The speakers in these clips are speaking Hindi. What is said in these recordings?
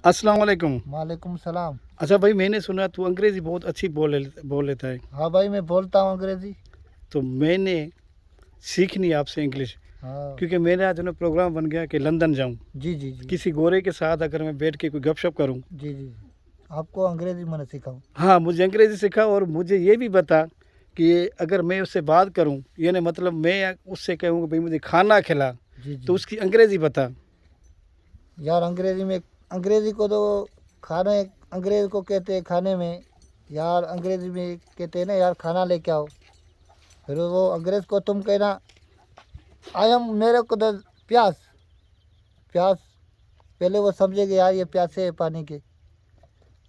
अस्सलाम वालेकुम। वालेकुम सलाम। अच्छा भाई, मैंने सुना तू अंग्रेज़ी बहुत अच्छी बोल लेता है। हाँ भाई, मैं बोलता हूँ अंग्रेज़ी। तो मैंने सीखनी है आपसे इंग्लिश, हाँ। क्योंकि मेरा आज ना प्रोग्राम बन गया कि लंदन जाऊँ। जी जी जी। किसी गोरे के साथ अगर मैं बैठ के कोई गपशप करूँ। जी जी। आपको अंग्रेज़ी मैंने सिखाऊँ। हाँ, मुझे अंग्रेज़ी सिखा और मुझे ये भी बता कि अगर मैं उससे बात करूँ, यानी मतलब मैं उससे कहूँ भाई मुझे खाना खिला, जी तो जी। उसकी अंग्रेज़ी बता। यार अंग्रेज़ी में, अंग्रेज़ी को तो खाने, अंग्रेज़ को कहते हैं खाने में। यार अंग्रेज़ी में कहते हैं ना यार, खाना लेके आओ। फिर वो अंग्रेज़ को तुम कहना, आई एम, मेरे को तो प्यास, प्यास। पहले वो समझेगा यार ये प्यासे है पानी के।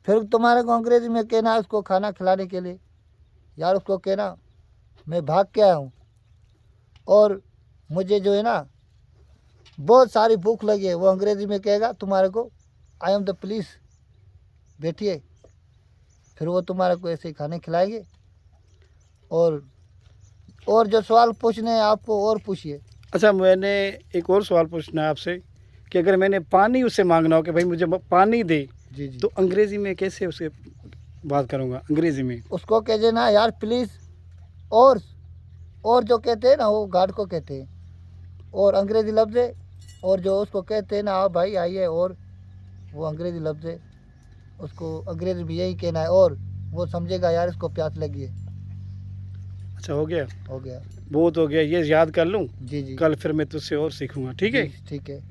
फिर तुम्हारे को अंग्रेज़ी में कहना उसको खाना खिलाने के लिए। यार उसको कहना मैं भाग के आया हूँ और मुझे जो है ना बहुत सारी भूख लगी है। वो अंग्रेज़ी में कहेगा तुम्हारे को, आई एम द पुलिस, बैठिए। फिर वो तुम्हारे को ऐसे ही खाने खिलाएंगे। और जो सवाल पूछने हैं आपको और पूछिए। अच्छा, मैंने एक और सवाल पूछना है आपसे कि अगर मैंने पानी उससे मांगना हो कि भाई मुझे पानी दे, जी जी। तो अंग्रेज़ी में कैसे उससे बात करूँगा अंग्रेज़ी में? उसको कह देना यार प्लीज़। और और जो कहते हैं ना वो गार्ड को कहते हैं। और अंग्रेज़ी लफ्ज़ है। और जो उसको कहते हैं ना आओ भाई आइए, और वो अंग्रेज़ी लफ्ज़ है। उसको अंग्रेज़ी में यही कहना है और वो समझेगा यार इसको प्यास लगी है। अच्छा, हो गया? हो गया। बहुत हो गया, ये याद कर लूँ। जी जी। कल फिर मैं तुझसे और सीखूँगा, ठीक जी है? ठीक है।